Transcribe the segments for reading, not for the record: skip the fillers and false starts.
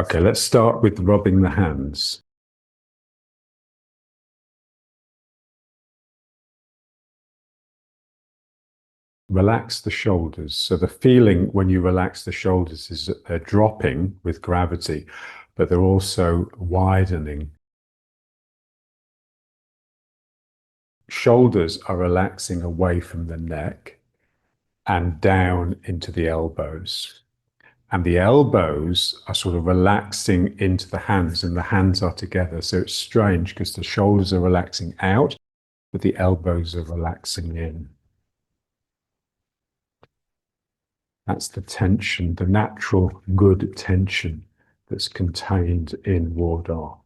Okay, let's start with rubbing the hands. Relax the shoulders. So the feeling when you relax the shoulders is that they're dropping with gravity, but they're also widening. Shoulders are relaxing away from the neck and down into the elbows. And the elbows are sort of relaxing into the hands, and the hands are together. So it's strange because the shoulders are relaxing out, but the elbows are relaxing in. That's the tension, the natural good tension that's contained in Wardar.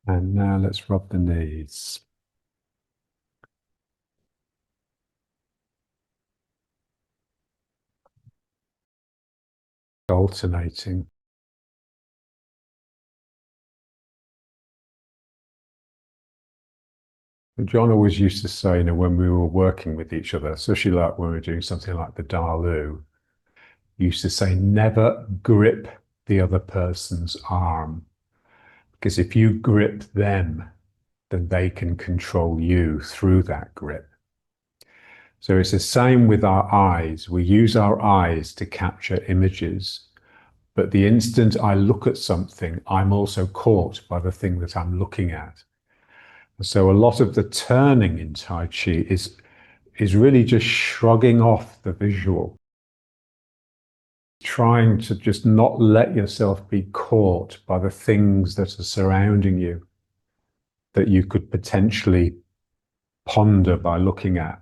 And now let's rub the knees. Alternating. John always used to say, when we were working with each other, especially like when we were doing something like the Dalu, he used to say, never grip the other person's arm. Because if you grip them, then they can control you through that grip. So it's the same with our eyes. We use our eyes to capture images, but the instant I look at something, I'm also caught by the thing that I'm looking at. So a lot of the turning in Tai Chi is really just shrugging off the visual, trying to just not let yourself be caught by the things that are surrounding you that you could potentially ponder by looking at.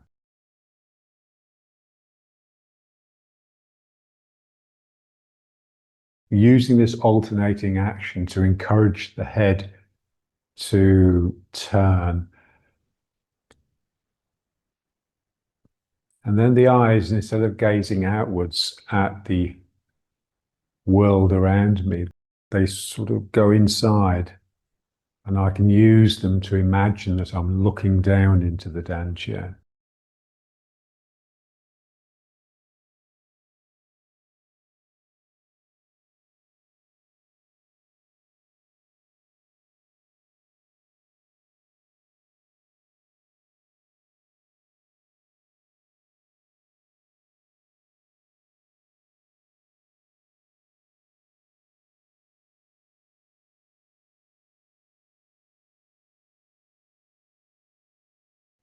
Using this alternating action to encourage the head to turn. And then the eyes, instead of gazing outwards at the world around me, they sort of go inside, and I can use them to imagine that I'm looking down into the dantian.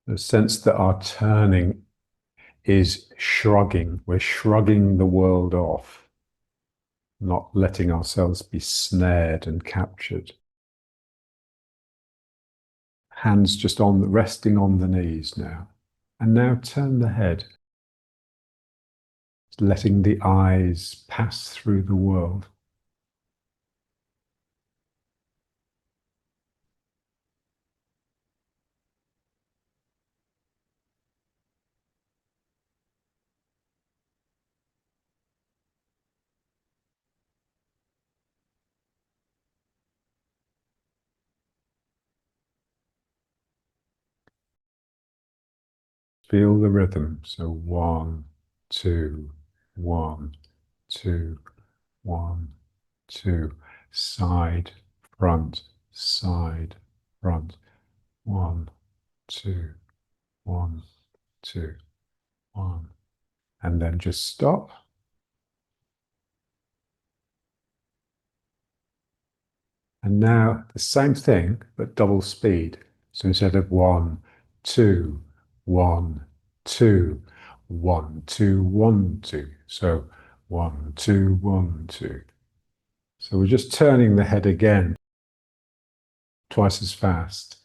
The sense that our turning is shrugging. We're shrugging the world off, not letting ourselves be snared and captured. Hands just resting on the knees now. And now turn the head, letting the eyes pass through the world. Feel the rhythm. So 1, 2, 1, 2, 1, 2. Side, front, side, front. 1, 2, 1, 2, 1. And then just stop. And now the same thing, but double speed. So instead of 1, 2, 1, 2, 1, 2, 1, 2. So 1, 2, 1, 2. So we're just turning the head again, twice as fast.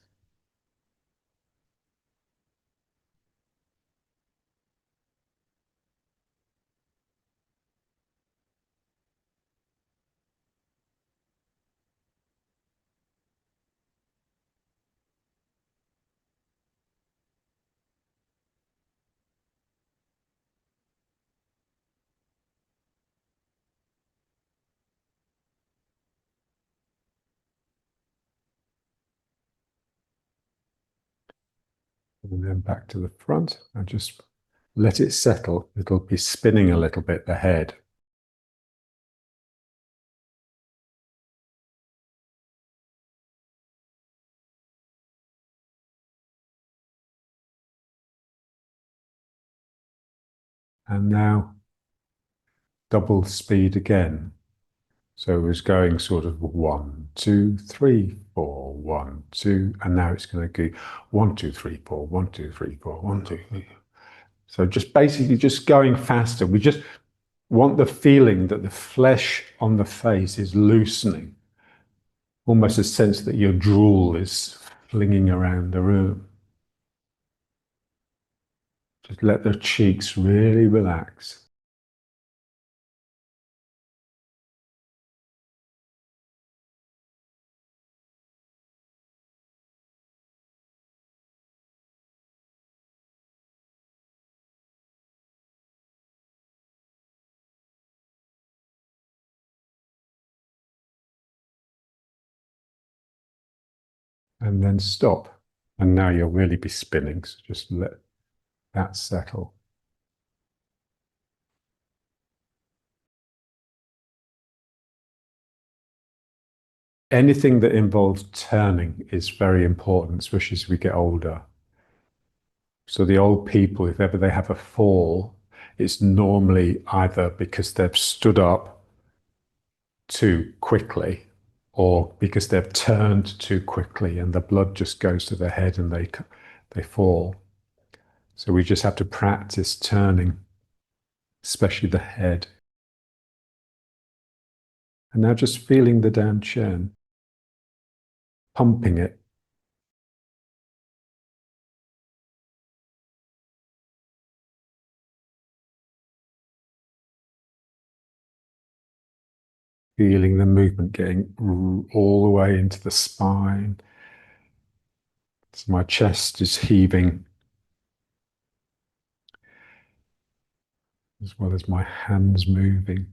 And then back to the front and just let it settle. It'll be spinning a little bit, the head. And now double speed again. So it was going sort of 1, 2, 3, 4, 1, 2, and now it's going to go 1, 2, 3, 4, 1, 2, 3, 4, 1, 2, 3. So just basically just going faster. We just want the feeling that the flesh on the face is loosening, almost a sense that your drool is flinging around the room. Just let the cheeks really relax. And then stop. And now you'll really be spinning. So just let that settle. Anything that involves turning is very important, especially as we get older. So the old people, if ever they have a fall, it's normally either because they've stood up too quickly or because they've turned too quickly and the blood just goes to their head and they fall. So we just have to practice turning, especially the head. And now just feeling the down chin, pumping it. Feeling the movement getting all the way into the spine. So my chest is heaving as well as my hands moving.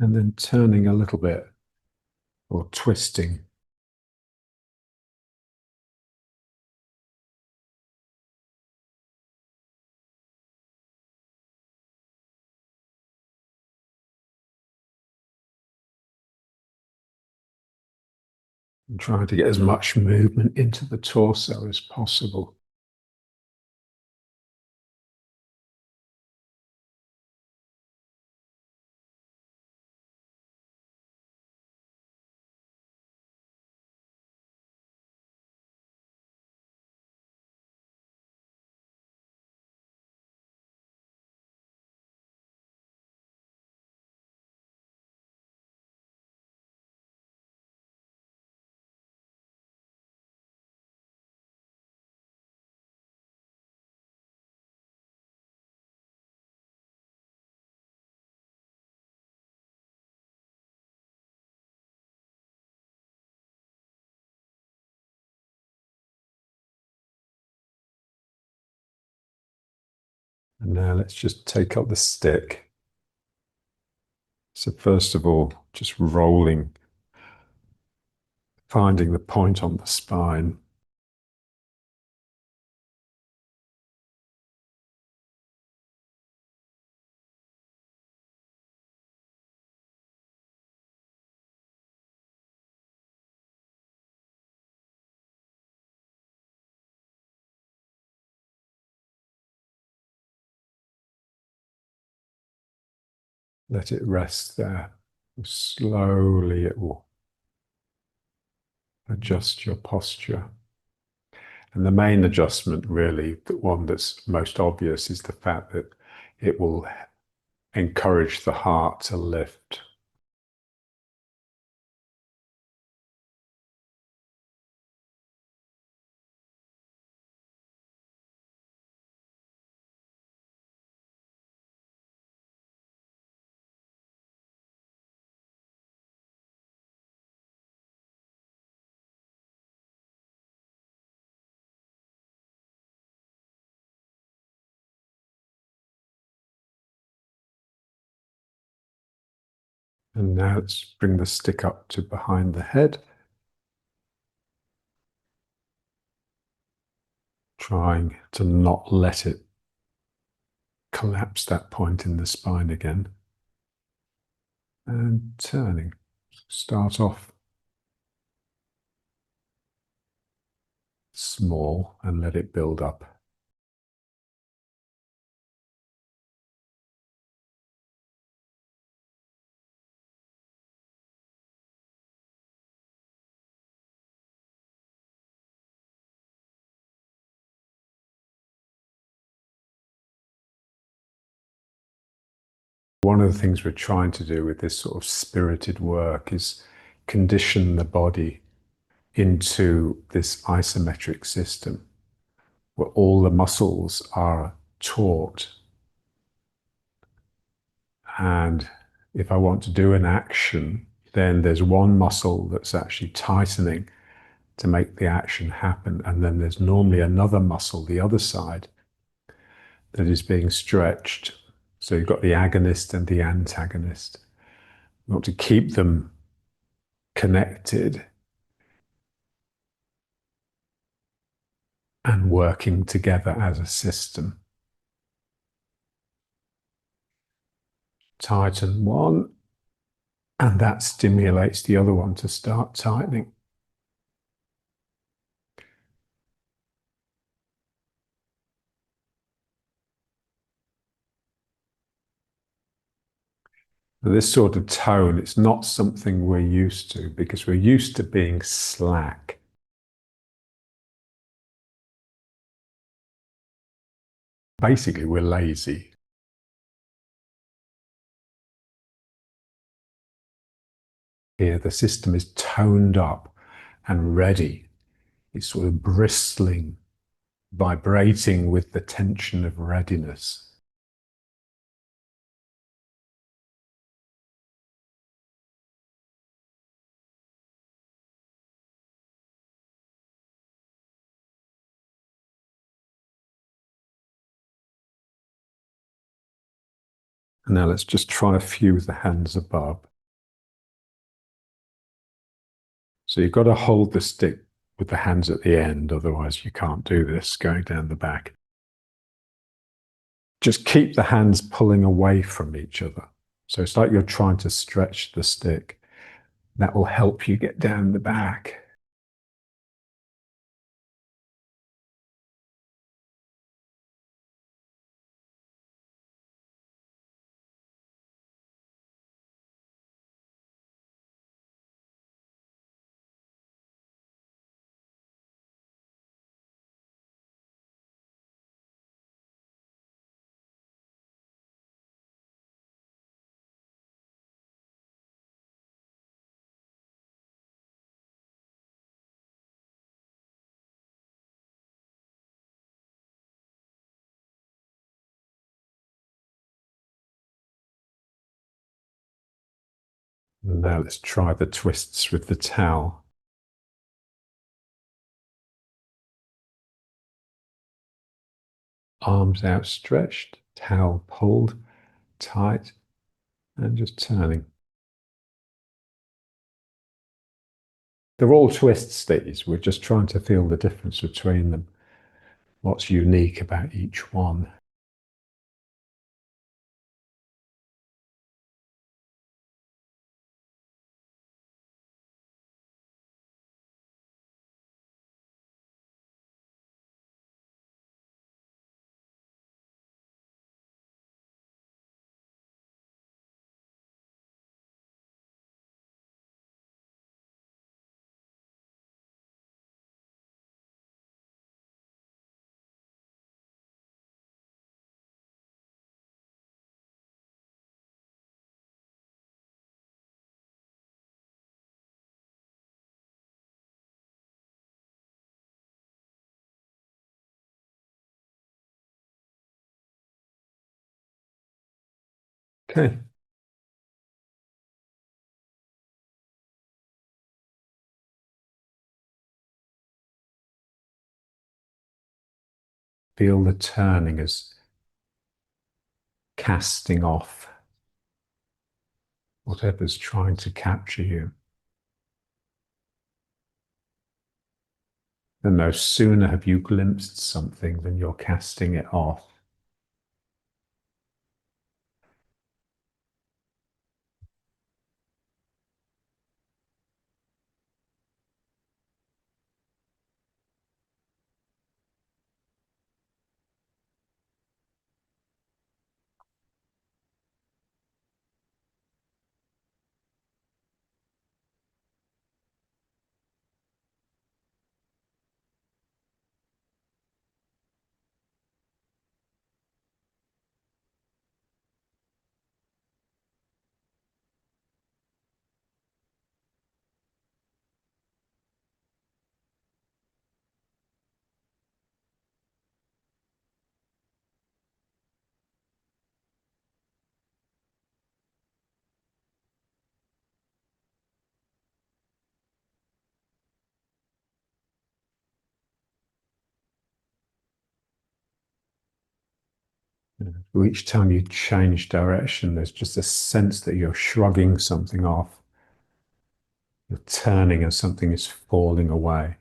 And then turning a little bit or twisting. And trying to get as much movement into the torso as possible. And now let's just take up the stick. So first of all, just rolling, finding the point on the spine. Let it rest there. Slowly it will adjust your posture. And the main adjustment, really, the one that's most obvious, is the fact that it will encourage the heart to lift. And now let's bring the stick up to behind the head, trying to not let it collapse that point in the spine again. And turning. Start off small and let it build up. One of the things we're trying to do with this sort of spirited work is condition the body into this isometric system where all the muscles are taut. And if I want to do an action, then there's one muscle that's actually tightening to make the action happen. And then there's normally another muscle, the other side, that is being stretched. So you've got the agonist and the antagonist. You want to keep them connected and working together as a system. Tighten one, and that stimulates the other one to start tightening. This sort of tone, it's not something we're used to because we're used to being slack. Basically, we're lazy. Here, the system is toned up and ready. It's sort of bristling, vibrating with the tension of readiness. And now let's just try a few with the hands above. So you've got to hold the stick with the hands at the end, otherwise you can't do this going down the back. Just keep the hands pulling away from each other. So it's like you're trying to stretch the stick. That will help you get down the back. And now let's try the twists with the towel. Arms outstretched, towel pulled tight, and just turning. They're all twists, these. We're just trying to feel the difference between them. What's unique about each one. Okay. Feel the turning as casting off whatever's trying to capture you. And no sooner have you glimpsed something than you're casting it off. So each time you change direction, there's just a sense that you're shrugging something off. You're turning and something is falling away.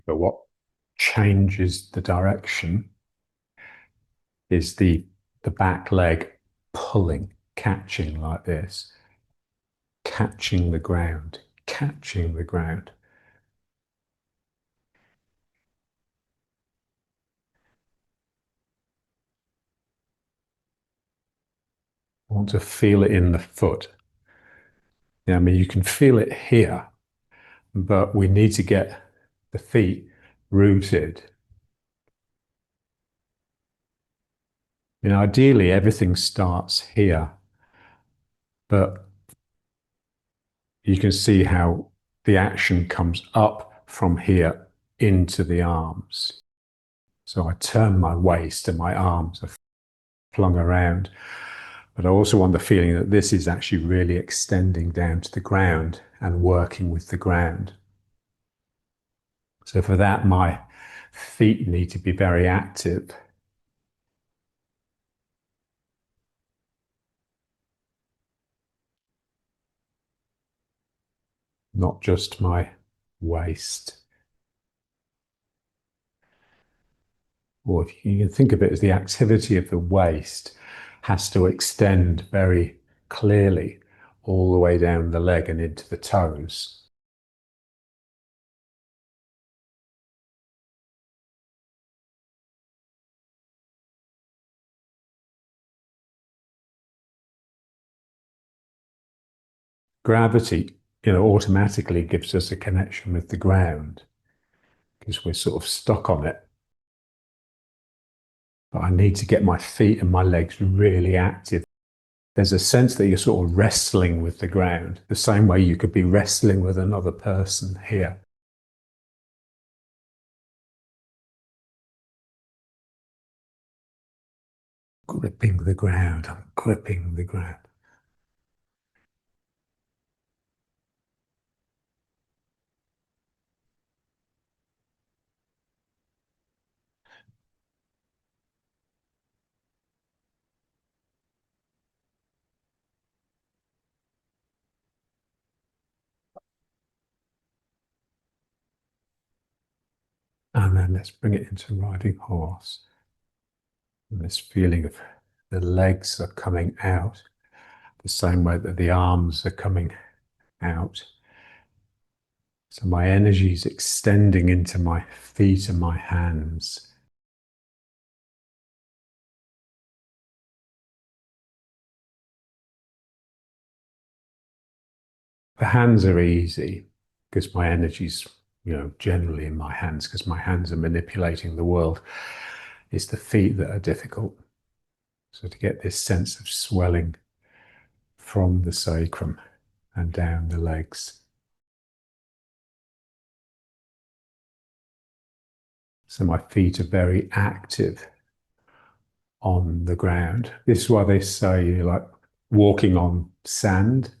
But what changes the direction is the back leg pulling, catching like this, catching the ground, catching the ground. I want to feel it in the foot. Yeah, I mean, you can feel it here, but we need to get the feet rooted. You know, ideally, everything starts here, but you can see how the action comes up from here into the arms. So I turn my waist and my arms are flung around. But I also want the feeling that this is actually really extending down to the ground and working with the ground. So for that, my feet need to be very active. Not just my waist. Or if you can think of it as the activity of the waist has to extend very clearly all the way down the leg and into the toes. Gravity, automatically gives us a connection with the ground because we're sort of stuck on it. But I need to get my feet and my legs really active. There's a sense that you're sort of wrestling with the ground, the same way you could be wrestling with another person here. Gripping the ground, I'm gripping the ground. And then let's bring it into riding horse. And this feeling of the legs are coming out, the same way that the arms are coming out. So my energy is extending into my feet and my hands. The hands are easy because my energy's, generally in my hands because my hands are manipulating the world. It's the feet that are difficult. So to get this sense of swelling from the sacrum and down the legs. So my feet are very active on the ground. This is why they say like walking on sand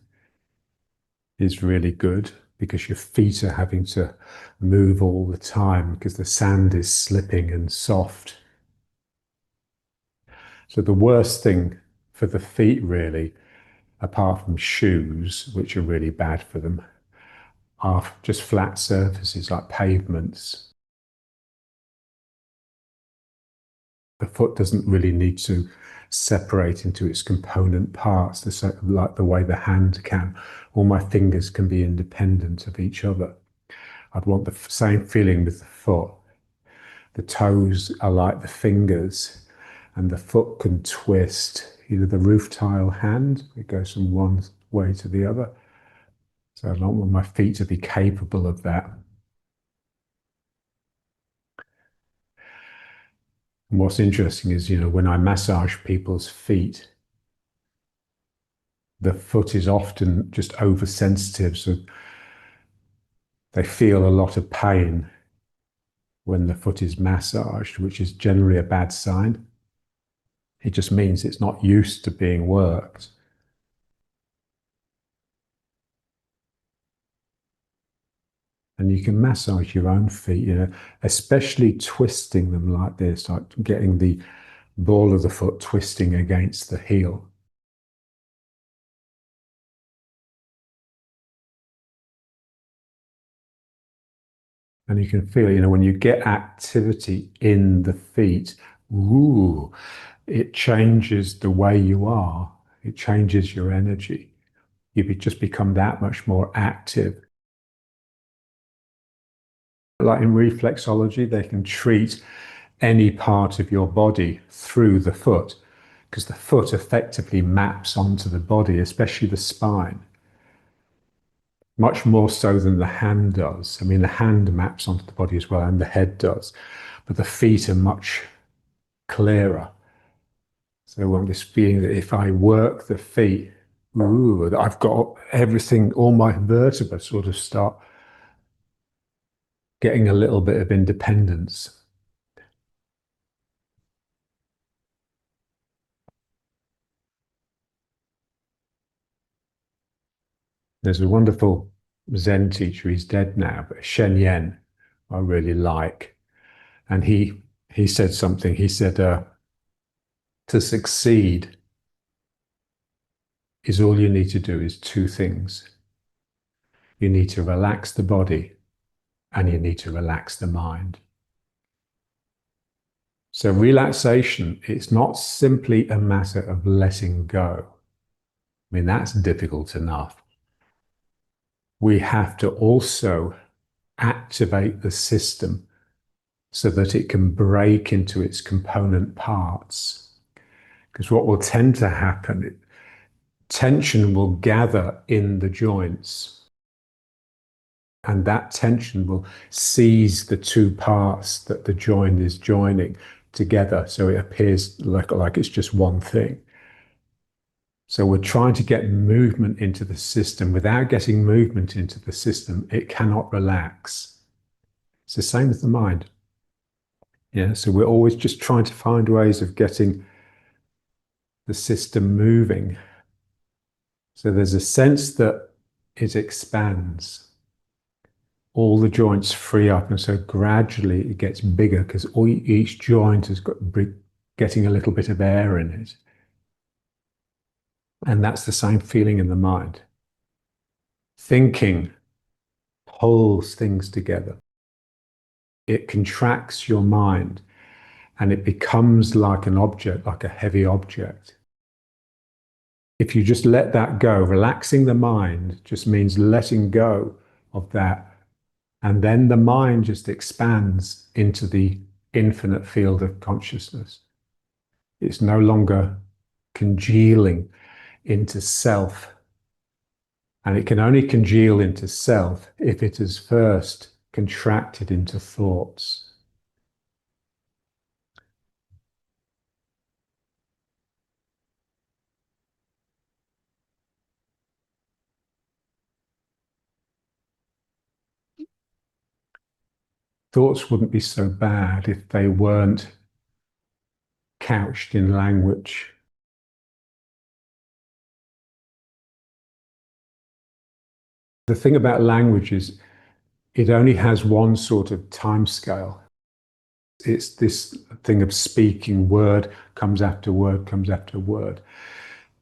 is really good, because your feet are having to move all the time because the sand is slipping and soft. So the worst thing for the feet really, apart from shoes, which are really bad for them, are just flat surfaces like pavements. The foot doesn't really need to separate into its component parts, like the way the hand can. All my fingers can be independent of each other. I'd want the same feeling with the foot. The toes are like the fingers, and the foot can twist, either the roof tile hand, it goes from one way to the other. So I don't want my feet to be capable of that. And what's interesting is, when I massage people's feet, the foot is often just oversensitive, so they feel a lot of pain when the foot is massaged, which is generally a bad sign. It just means it's not used to being worked. And you can massage your own feet, especially twisting them like this, like getting the ball of the foot twisting against the heel. And you can feel, when you get activity in the feet, ooh, it changes the way you are. It changes your energy. You just become that much more active. Like in reflexology, they can treat any part of your body through the foot, because the foot effectively maps onto the body, especially the spine, much more so than the hand does. I mean, the hand maps onto the body as well, and the head does, but the feet are much clearer. So I want this feeling that if I work the feet, ooh, I've got everything, all my vertebrae sort of start getting a little bit of independence. There's a wonderful Zen teacher, he's dead now, but Shen Yen, I really like. And he said something, he said, to succeed is all you need to do is two things. You need to relax the body and you need to relax the mind. So relaxation, it's not simply a matter of letting go. I mean, that's difficult enough. We have to also activate the system so that it can break into its component parts. Because what will tend to happen, tension will gather in the joints, and that tension will seize the two parts that the joint is joining together, so it appears like it's just one thing. So we're trying to get movement into the system. Without getting movement into the system, it cannot relax. It's the same with the mind. Yeah, so we're always just trying to find ways of getting the system moving. So there's a sense that it expands. All the joints free up, and so gradually it gets bigger because each joint has got getting a little bit of air in it. And that's the same feeling in the mind. Thinking pulls things together. It contracts your mind and it becomes like an object, like a heavy object. If you just let that go, relaxing the mind just means letting go of that. And then the mind just expands into the infinite field of consciousness. It's no longer congealing into self. And it can only congeal into self if it has first contracted into thoughts. thoughts wouldn't be so bad if they weren't couched in language. The thing about language is it only has one sort of time scale. It's this thing of speaking, word comes after word comes after word.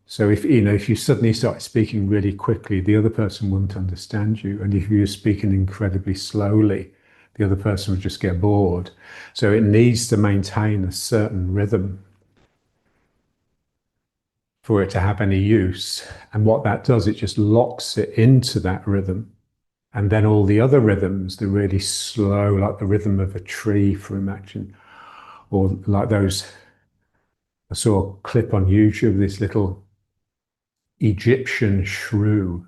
So if you suddenly start speaking really quickly, the other person won't understand you. And if you're speaking incredibly slowly, the other person will just get bored. So it needs to maintain a certain rhythm for it to have any use. And what that does, it just locks it into that rhythm. And then all the other rhythms, the really slow, like the rhythm of a tree for imagining, or like those, I saw a clip on YouTube, this little Egyptian shrew,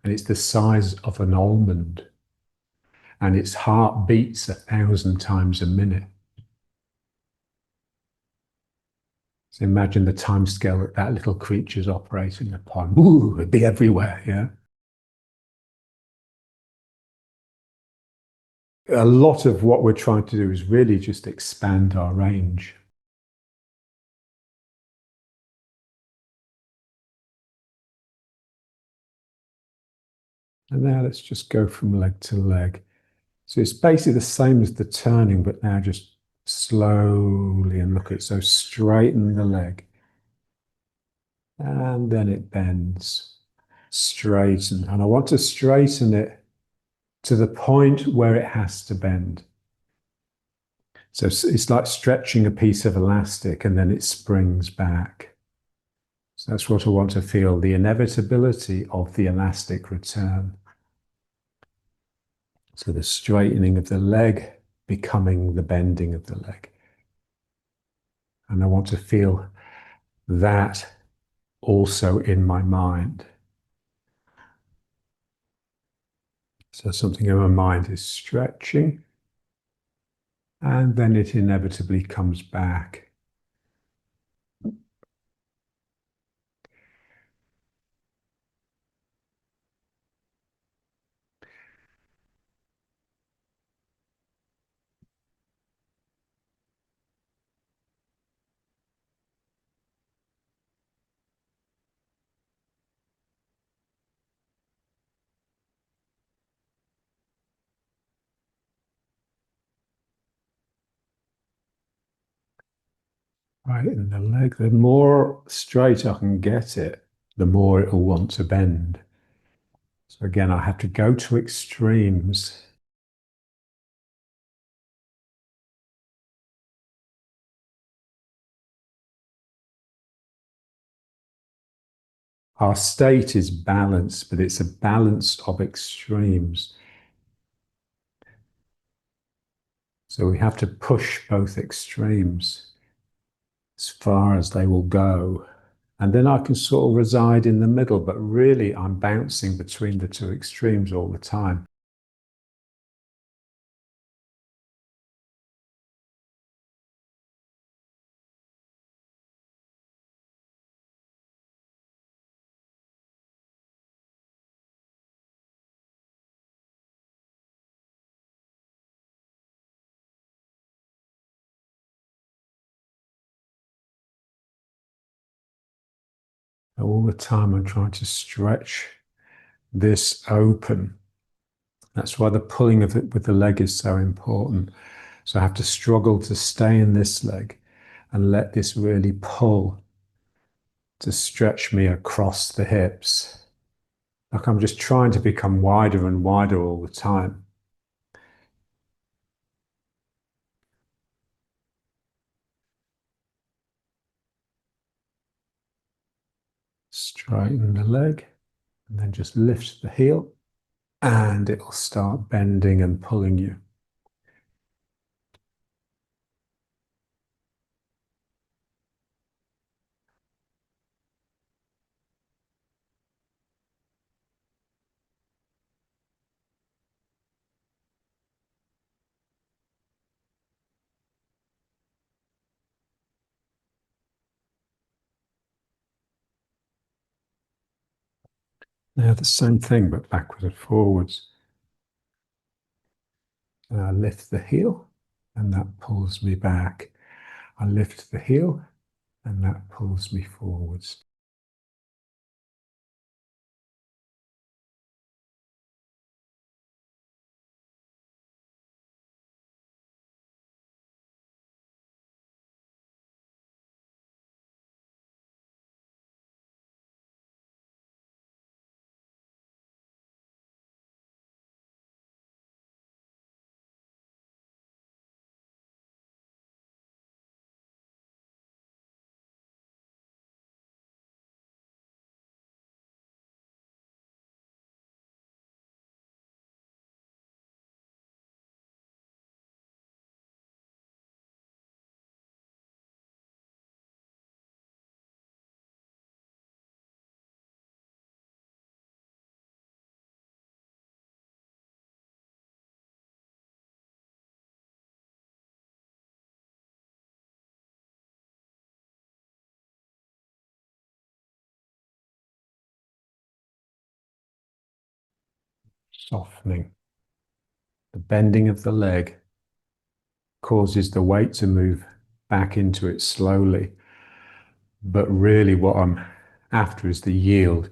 and it's the size of an almond, and its heart beats 1,000 times a minute. So imagine the time scale that that little creature's operating upon. Ooh, it'd be everywhere, yeah. A lot of what we're trying to do is really just expand our range. And now let's just go from leg to leg. So it's basically the same as the turning, but now just slowly, and look at, so straighten the leg. And then it bends. Straighten. And I want to straighten it to the point where it has to bend. So it's like stretching a piece of elastic and then it springs back. So that's what I want to feel, the inevitability of the elastic return. So the straightening of the leg becoming the bending of the leg. And I want to feel that also in my mind. So something in my mind is stretching, and then it inevitably comes back. Right in the leg, the more straight I can get it, the more it will want to bend. So again, I have to go to extremes. Our state is balanced, but it's a balance of extremes. So we have to push both extremes as far as they will go. And then I can sort of reside in the middle, but really I'm bouncing between the two extremes all the time. All the time I'm trying to stretch this open. That's why the pulling of it with the leg is so important. So I have to struggle to stay in this leg and let this really pull to stretch me across the hips. Like I'm just trying to become wider and wider all the time. Straighten the leg and then just lift the heel and it'll start bending and pulling you. Now the same thing, but backwards and forwards. And I lift the heel and that pulls me back. I lift the heel and that pulls me forwards. Softening. The bending of the leg causes the weight to move back into it slowly. But really what I'm after is the yield,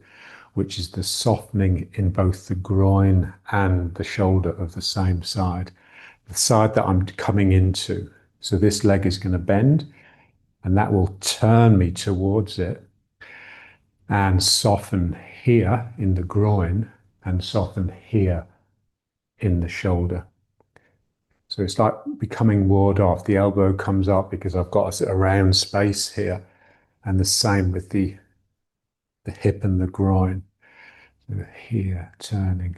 which is the softening in both the groin and the shoulder of the same side, the side that I'm coming into. So this leg is going to bend and that will turn me towards it and soften here in the groin and soften here in the shoulder. So it's like becoming ward off. The elbow comes up because I've got a round space here, and the same with the hip and the groin. So here, turning.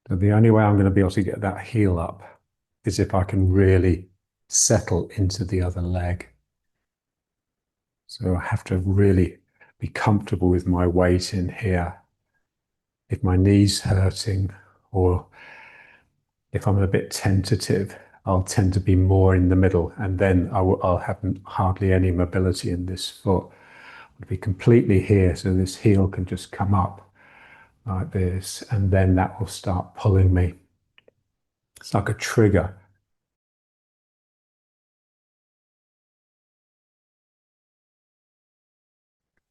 So the only way I'm going to be able to get that heel up is if I can really settle into the other leg. So I have to really be comfortable with my weight in here. If my knee's hurting or if I'm a bit tentative, I'll tend to be more in the middle, and then I'll have hardly any mobility in this foot. I'll be completely here, so this heel can just come up like this, and then that will start pulling me. It's like a trigger.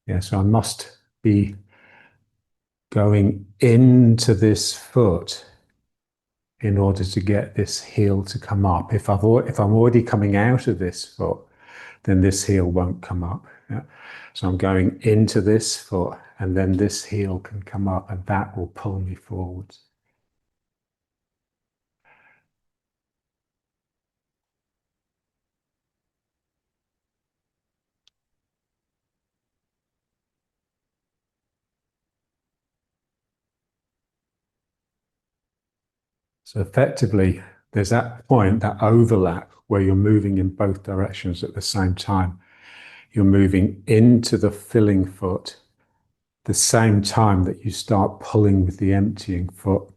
Yeah, so I must be going into this foot in order to get this heel to come up. If I'm already coming out of this foot, then this heel won't come up. Yeah? So I'm going into this foot, and then this heel can come up, and that will pull me forwards. So effectively, there's that point, that overlap, where you're moving in both directions at the same time. You're moving into the filling foot the same time that you start pulling with the emptying foot.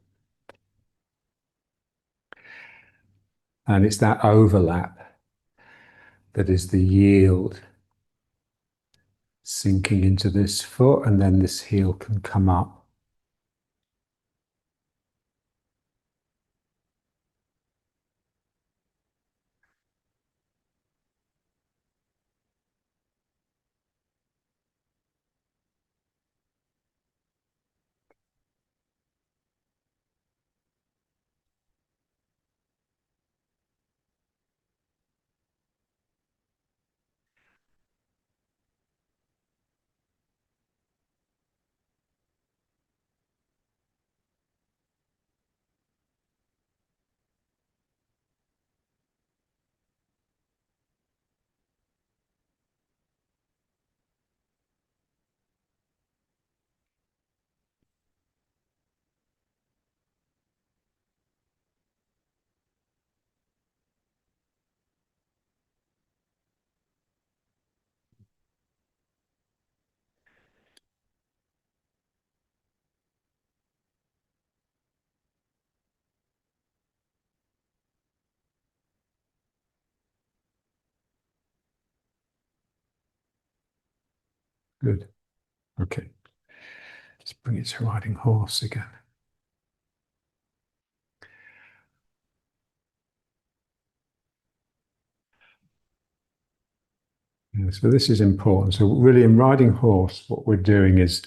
And it's that overlap that is the yield, sinking into this foot, and then this heel can come up. Good. Okay. Let's bring it to riding horse again. Yeah, so this is important. So really in riding horse, what we're doing is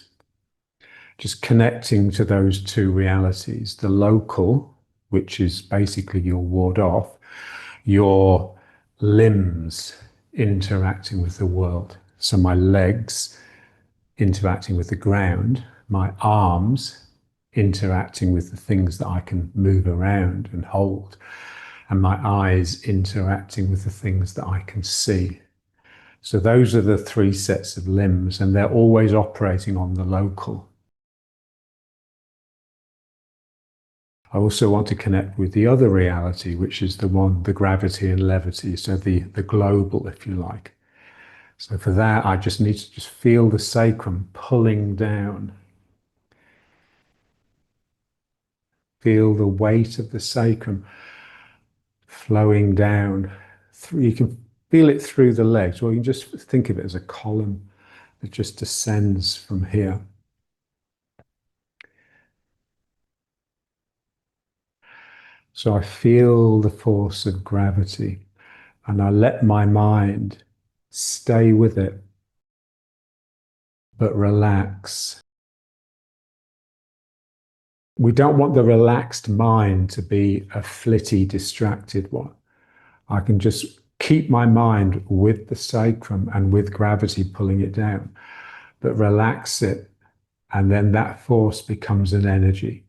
just connecting to those two realities, the local, which is basically your ward off, your limbs interacting with the world. So my legs interacting with the ground, my arms interacting with the things that I can move around and hold, and my eyes interacting with the things that I can see. So those are the three sets of limbs, and they're always operating on the local. I also want to connect with the other reality, which is the one, the gravity and levity, so the global, if you like. So for that, I just need to just feel the sacrum pulling down. Feel the weight of the sacrum flowing down. You can feel it through the legs, or you can just think of it as a column that just descends from here. So I feel the force of gravity and I let my mind stay with it, but relax. We don't want the relaxed mind to be a flitty, distracted one. I can just keep my mind with the sacrum and with gravity pulling it down, but relax it. And then that force becomes an energy.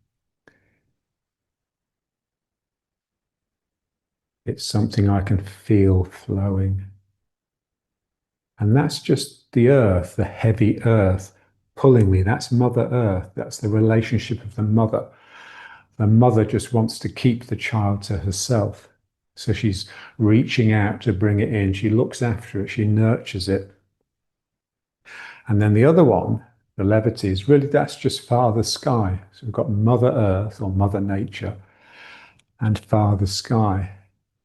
It's something I can feel flowing. And that's just the earth, the heavy earth pulling me. That's Mother Earth. That's the relationship of the mother. The mother just wants to keep the child to herself. So she's reaching out to bring it in. She looks after it. She nurtures it. And then the other one, the levity, is really that's just Father Sky. So we've got Mother Earth or Mother Nature and Father Sky.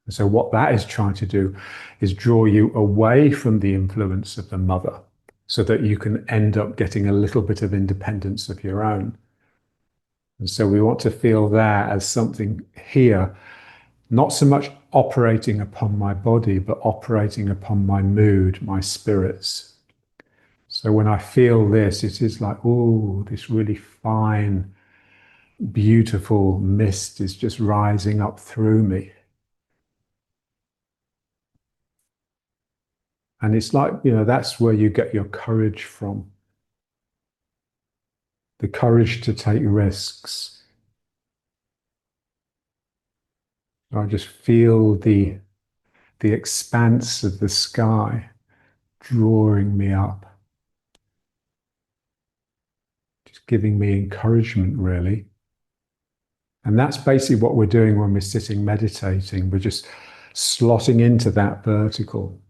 And so what that is trying to do is draw you away from the influence of the mother so that you can end up getting a little bit of independence of your own. And so we want to feel that as something here, not so much operating upon my body, but operating upon my mood, my spirits. So when I feel this, it is like, oh, this really fine, beautiful mist is just rising up through me. And it's like, that's where you get your courage from. The courage to take risks. I just feel the expanse of the sky drawing me up, just giving me encouragement, really. And that's basically what we're doing when we're sitting meditating. We're just slotting into that vertical.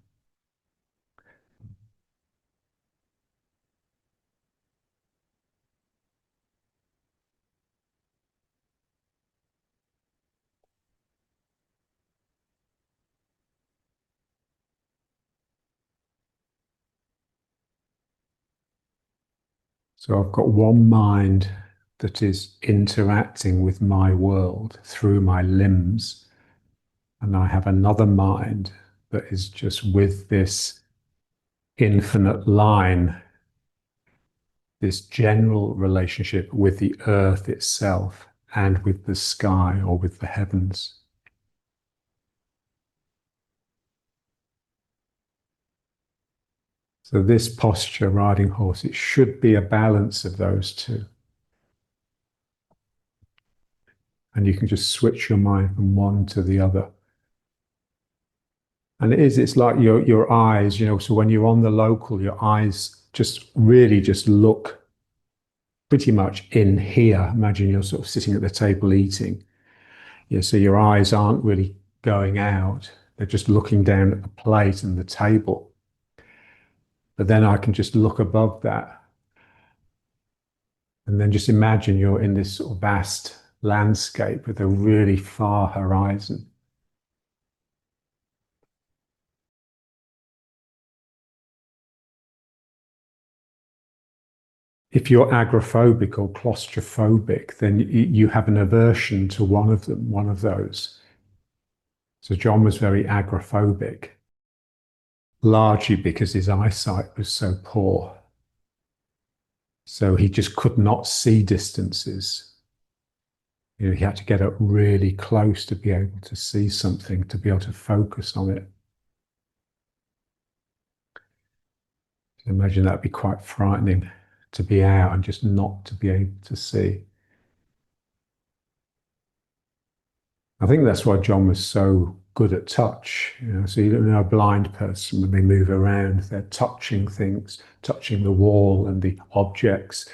So I've got one mind that is interacting with my world through my limbs. And I have another mind that is just with this infinite line, this general relationship with the earth itself and with the sky or with the heavens. So this posture, riding horse, it should be a balance of those two. And you can just switch your mind from one to the other. And it's like your eyes, so when you're on the local, your eyes just really just look pretty much in here. Imagine you're sort of sitting at the table eating. Yeah, so your eyes aren't really going out. They're just looking down at the plate and the table. But then I can just look above that and then just imagine you're in this sort of vast landscape with a really far horizon. if you're agoraphobic or claustrophobic, then you have an aversion to one of them, one of those. So John was very agoraphobic, largely because his eyesight was so poor. So he just could not see distances. You know, he had to get up really close to be able to see something, to be able to focus on it. Imagine that'd be quite frightening, to be out and just not to be able to see. I think that's why John was so good at touch. You know, so you don't know a blind person, when they move around, they're touching things, touching the wall and the objects,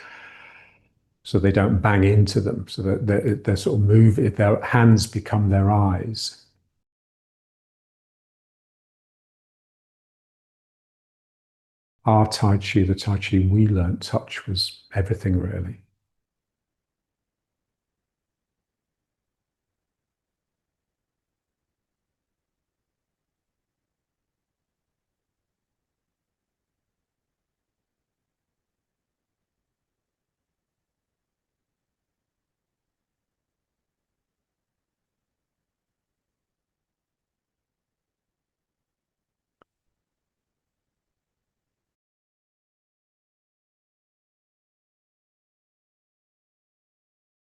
so they don't bang into them. So that they're sort of their hands become their eyes. Our Tai Chi, the Tai Chi we learnt, touch was everything really.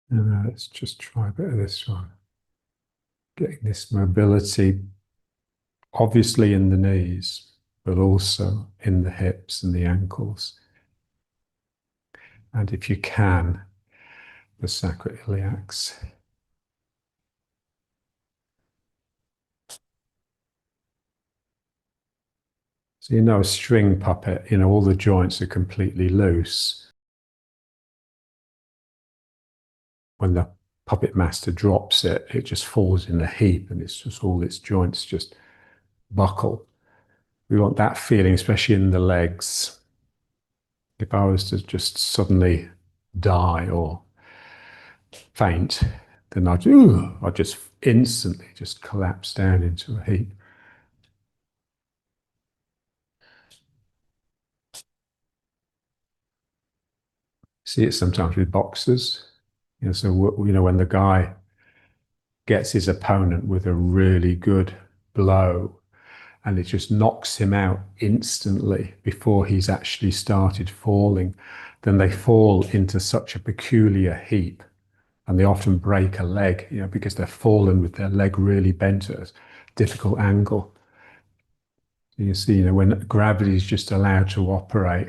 And let's just try a bit of this one. Getting this mobility, obviously in the knees, but also in the hips and the ankles. And if you can, the sacroiliacs. So you know, a string puppet, you know, all the joints are completely loose. When the puppet master drops it, it just falls in a heap and it's just all its joints just buckle. We want that feeling, especially in the legs. If I was to just suddenly die or faint, then I'd just instantly just collapse down into a heap. See it sometimes with boxers. You know, so you know, when the guy gets his opponent with a really good blow and it just knocks him out instantly before he's actually started falling, then they fall into such a peculiar heap, and they often break a leg, you know, because they're fallen with their leg really bent at a difficult angle. You see, you know, when gravity is just allowed to operate.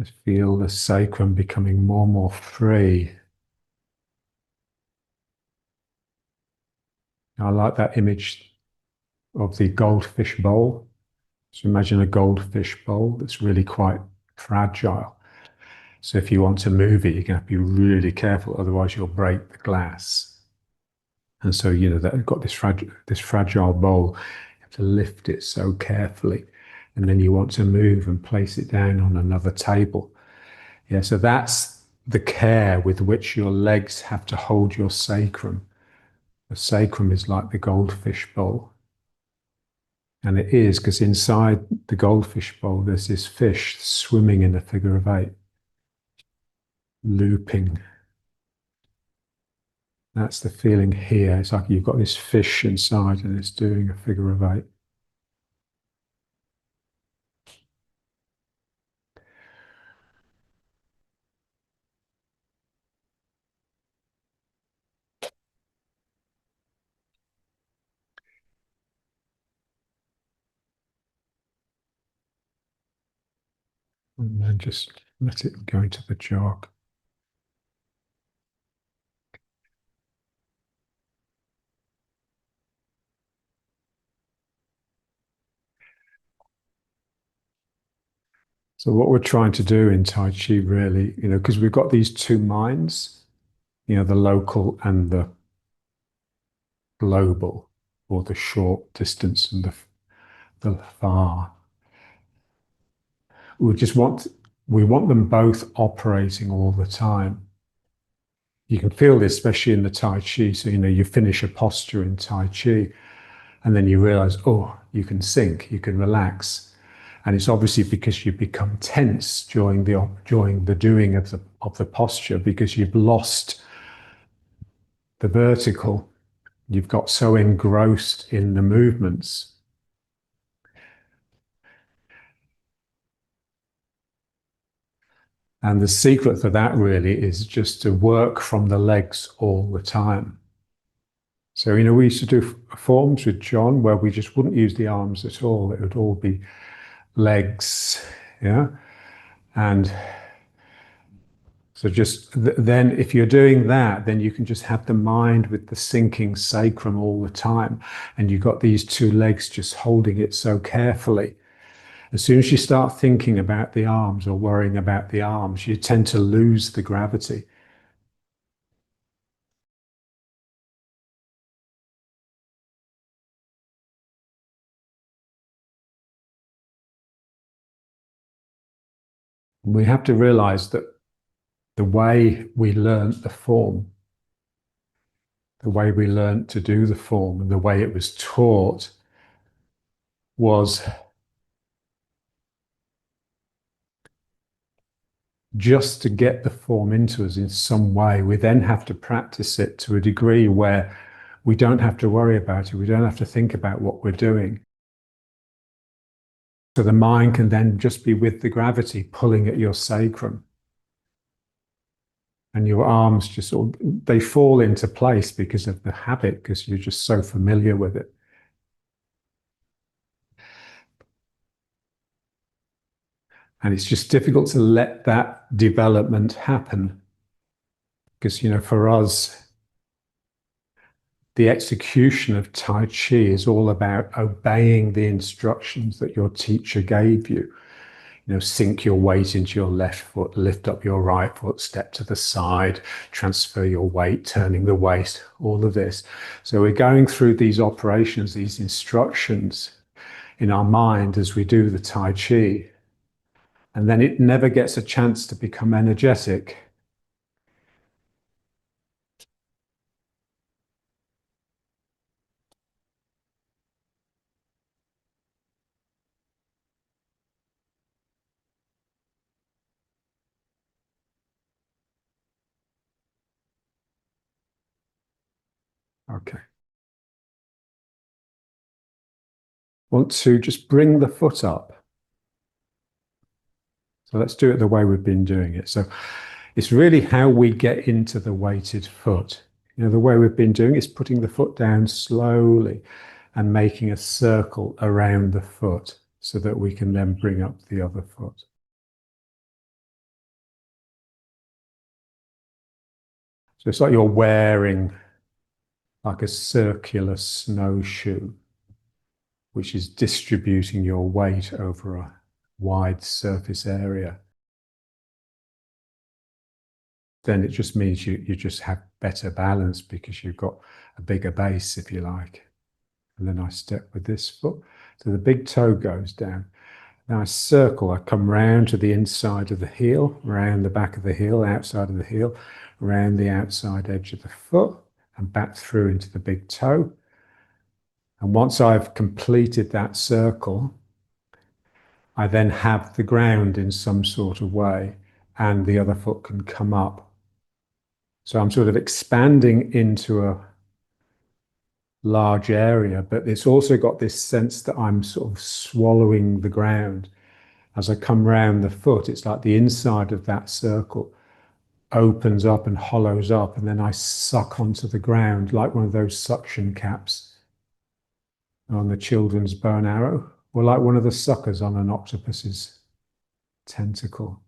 I feel the sacrum becoming more and more free. I like that image of the goldfish bowl. So imagine a goldfish bowl that's really quite fragile. So if you want to move it, you're going to have to be really careful, otherwise you'll break the glass. And so, you know, that you've got this fragile bowl, you have to lift it so carefully. And then you want to move and place it down on another table. Yeah, so that's the care with which your legs have to hold your sacrum. The sacrum is like the goldfish bowl. And it is, because inside the goldfish bowl, there's this fish swimming in a figure of eight, looping. That's the feeling here. It's like you've got this fish inside and it's doing a figure of eight. And then just let it go into the jog. So what we're trying to do in Tai Chi really, you know, because we've got these two minds, you know, the local and the global, or the short distance and the far. We want them both operating all the time. You can feel this, especially in the Tai Chi. So, you finish a posture in Tai Chi, and then you realize, oh, you can sink, you can relax. And it's obviously because you become tense during the doing of the posture, because you've lost the vertical. You've got so engrossed in the movements. And the secret for that really is just to work from the legs all the time. So, we used to do forms with John where we just wouldn't use the arms at all. It would all be legs, yeah? And so then if you're doing that, then you can just have the mind with the sinking sacrum all the time. And you've got these two legs just holding it so carefully. As soon as you start thinking about the arms or worrying about the arms, you tend to lose the gravity. We have to realize that the way we learned the form, the way we learned to do the form, and the way it was taught was just to get the form into us in some way. We then have to practice it to a degree where we don't have to worry about it. We don't have to think about what we're doing. So the mind can then just be with the gravity pulling at your sacrum. And your arms just they fall into place because of the habit, because you're just so familiar with it. And it's just difficult to let that development happen. Because, for us, the execution of Tai Chi is all about obeying the instructions that your teacher gave you. Sink your weight into your left foot, lift up your right foot, step to the side, transfer your weight, turning the waist, all of this. So we're going through these operations, these instructions in our mind as we do the Tai Chi. And then it never gets a chance to become energetic. Okay. Want to just bring the foot up. So let's do it the way we've been doing it. So it's really how we get into the weighted foot. The way we've been doing is putting the foot down slowly and making a circle around the foot so that we can then bring up the other foot. So it's like you're wearing like a circular snowshoe, which is distributing your weight over a wide surface area. Then it just means you just have better balance because you've got a bigger base, if you like. And then I step with this foot. So the big toe goes down. Now I circle, I come round to the inside of the heel, round the back of the heel, outside of the heel, round the outside edge of the foot, and back through into the big toe. And once I've completed that circle, I then have the ground in some sort of way, and the other foot can come up. So I'm sort of expanding into a large area, but it's also got this sense that I'm sort of swallowing the ground. As I come round the foot, it's like the inside of that circle opens up and hollows up, and then I suck onto the ground like one of those suction caps on the children's bow and arrow, or like one of the suckers on an octopus's tentacle.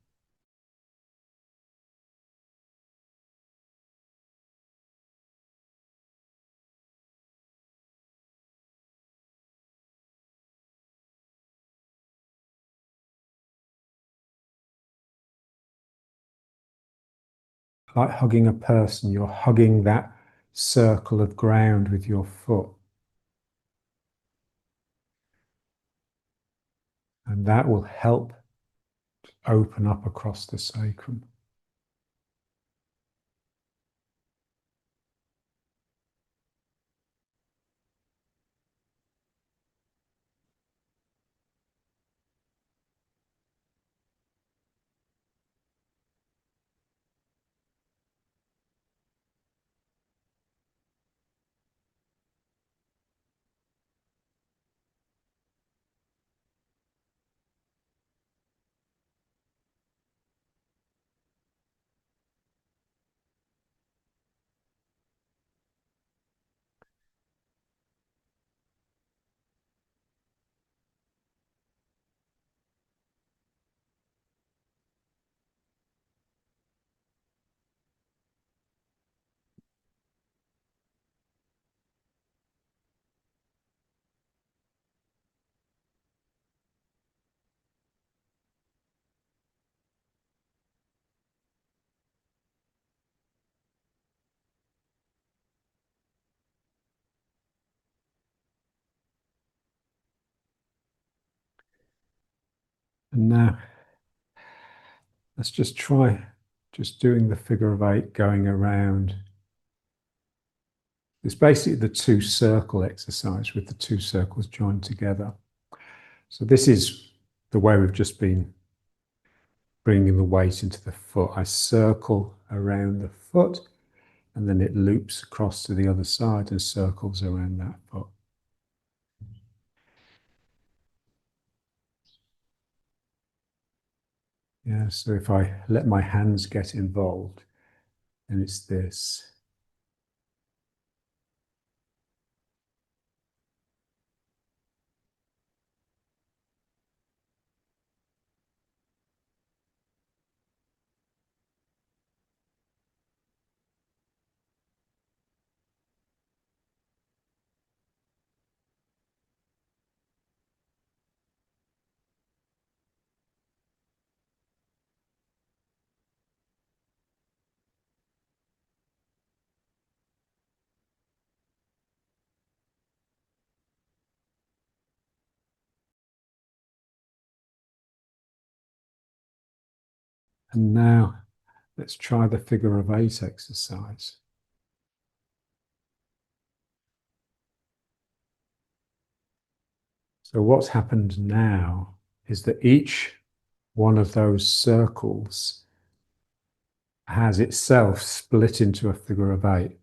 Like hugging a person, you're hugging that circle of ground with your foot. And that will help open up across the sacrum. And now let's just try just doing the figure of eight going around. It's basically the two circle exercise with the two circles joined together. So this is the way we've just been bringing the weight into the foot. I circle around the foot and then it loops across to the other side and circles around that foot. Yeah, so if I let my hands get involved, then it's this. And now let's try the figure of eight exercise. So what's happened now is that each one of those circles has itself split into a figure of eight.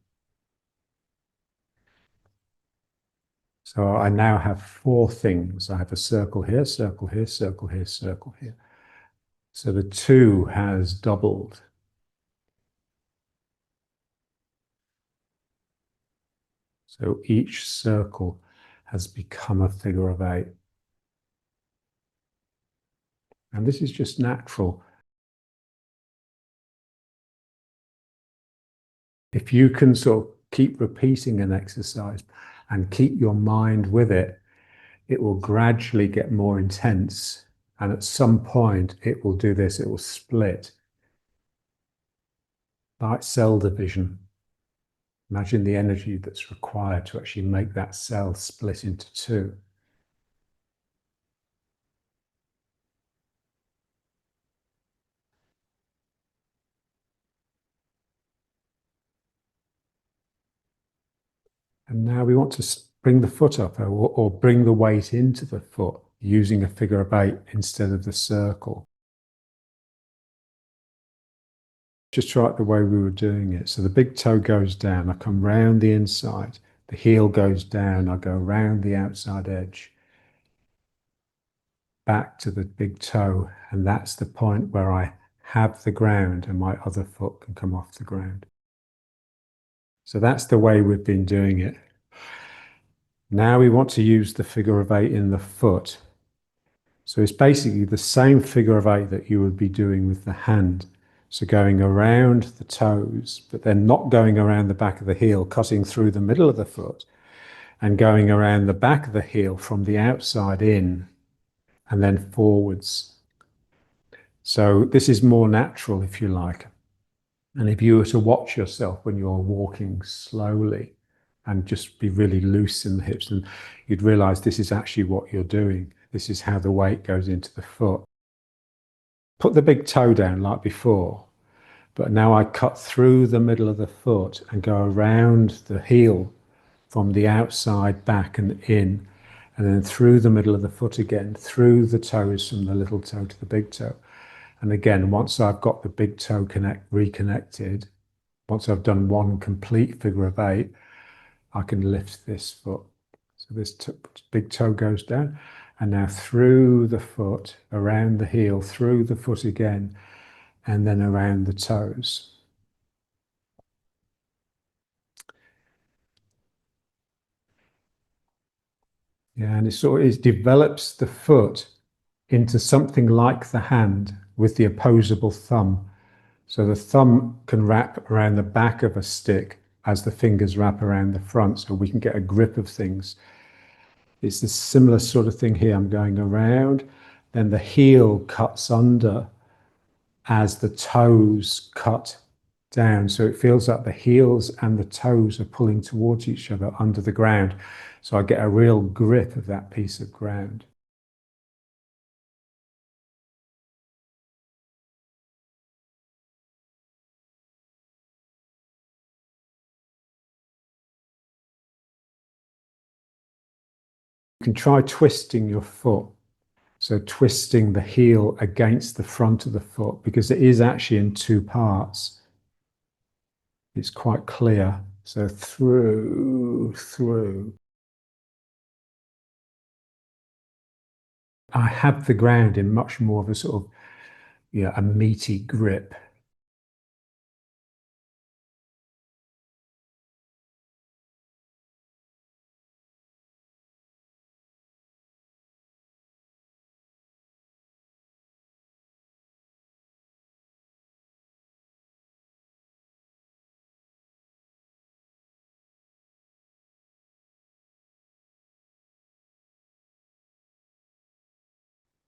So I now have four things. I have a circle here, circle here, circle here, circle here. So the two has doubled. So each circle has become a figure of eight. And this is just natural. If you can sort of keep repeating an exercise and keep your mind with it, it will gradually get more intense. And at some point, it will do this, it will split. Like cell division. Imagine the energy that's required to actually make that cell split into two. And now we want to bring the foot up or bring the weight into the foot using a figure of eight instead of the circle. Just try it the way we were doing it. So the big toe goes down, I come round the inside, the heel goes down, I go round the outside edge, back to the big toe, and that's the point where I have the ground and my other foot can come off the ground. So that's the way we've been doing it. Now we want to use the figure of eight in the foot. So it's basically the same figure of eight that you would be doing with the hand. So going around the toes, but then not going around the back of the heel, cutting through the middle of the foot, and going around the back of the heel from the outside in, and then forwards. So this is more natural, if you like. And if you were to watch yourself when you're walking slowly and just be really loose in the hips, and you'd realize this is actually what you're doing. This is how the weight goes into the foot. Put the big toe down like before, but now I cut through the middle of the foot and go around the heel from the outside back and in, and then through the middle of the foot again, through the toes from the little toe to the big toe. And again, once I've got the big toe reconnected, once I've done one complete figure of eight, I can lift this foot. So this big toe goes down, and now through the foot, around the heel, through the foot again, and then around the toes. Yeah, and it develops the foot into something like the hand with the opposable thumb. So the thumb can wrap around the back of a stick as the fingers wrap around the front, so we can get a grip of things. It's a similar sort of thing here. I'm going around, then the heel cuts under as the toes cut down. So it feels like the heels and the toes are pulling towards each other under the ground. So I get a real grip of that piece of ground. You can try twisting your foot. So twisting the heel against the front of the foot, because it is actually in two parts. It's quite clear. So through. I have the ground in much more of a sort of, a meaty grip.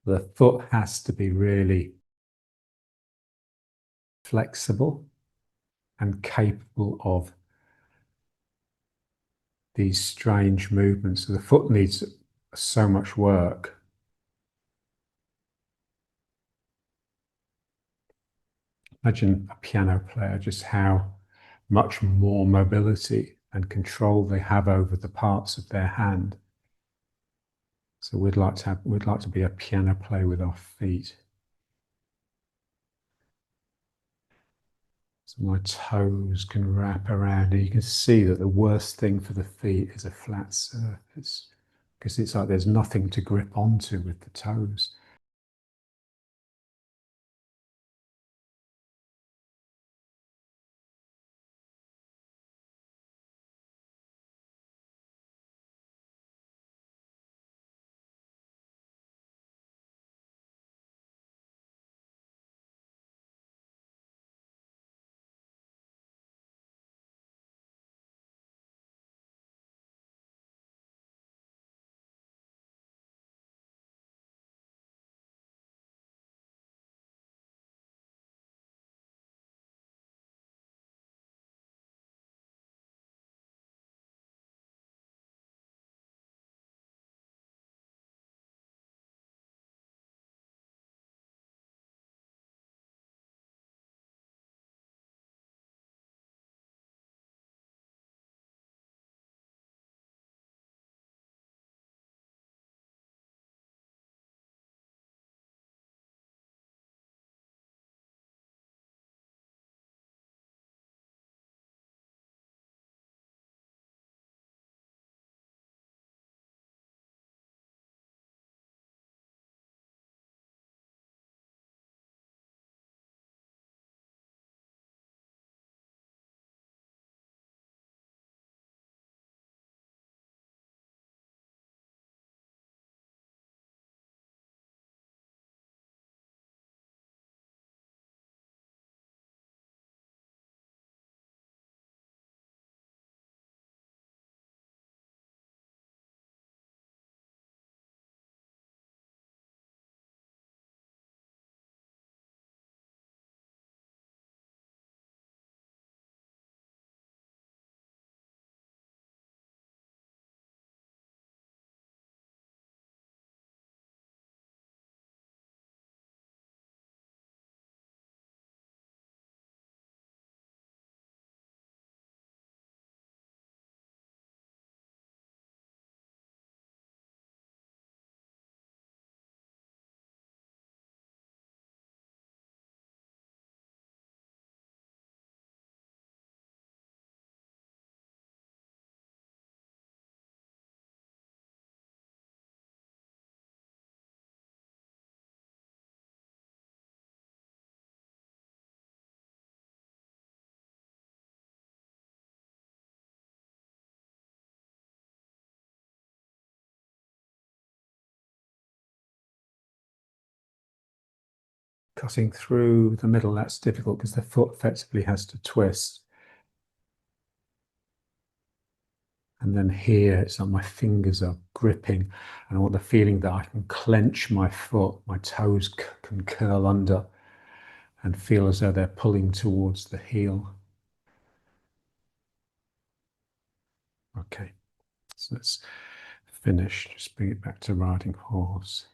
The foot has to be really flexible and capable of these strange movements. So the foot needs so much work. Imagine a piano player, just how much more mobility and control they have over the parts of their hand. So we'd like to be a piano player with our feet. So my toes can wrap around, and you can see that the worst thing for the feet is a flat surface, because it's like there's nothing to grip onto with the toes. cutting through the middle, that's difficult because the foot effectively has to twist. And then here, it's like my fingers are gripping, and I want the feeling that I can clench my foot, my toes can curl under and feel as though they're pulling towards the heel. Okay, so let's finish. Just bring it back to riding horse.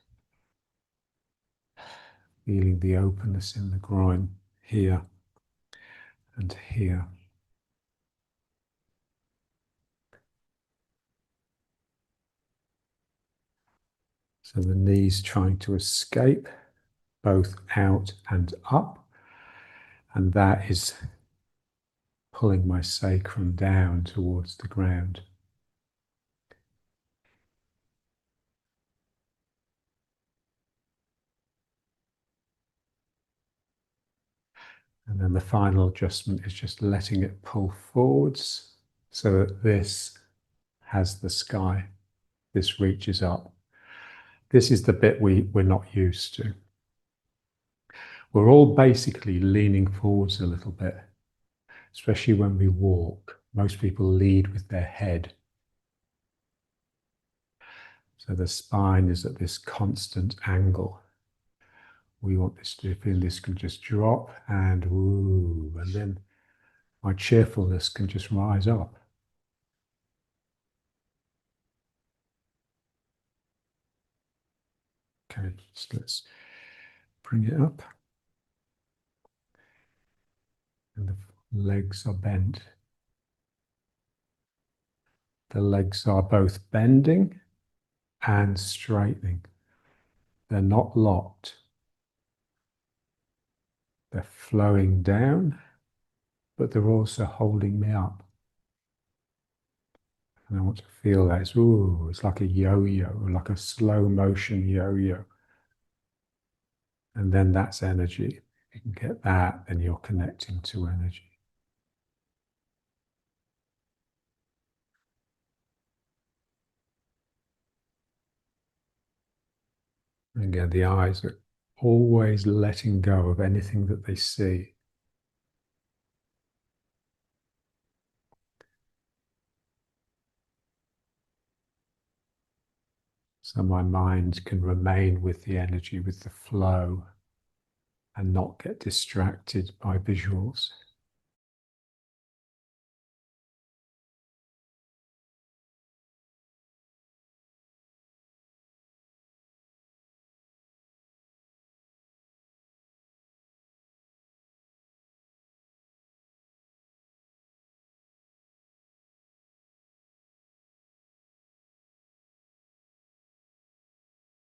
Feeling the openness in the groin here and here. So the knees trying to escape, both out and up. And that is pulling my sacrum down towards the ground. And then the final adjustment is just letting it pull forwards so that this has the sky. This reaches up. This is the bit we're not used to. We're all basically leaning forwards a little bit, especially when we walk. Most people lead with their head. So the spine is at this constant angle. We want this to feel this can just drop and ooh, and then my cheerfulness can just rise up. Okay, so let's bring it up. And the legs are bent. The legs are both bending and straightening. They're not locked. They're flowing down, but they're also holding me up. And I want to feel that. It's like a yo-yo, like a slow motion yo-yo. And then that's energy. If you can get that, then you're connecting to energy. And again, the eyes are always letting go of anything that they see. So my mind can remain with the energy, with the flow, and not get distracted by visuals.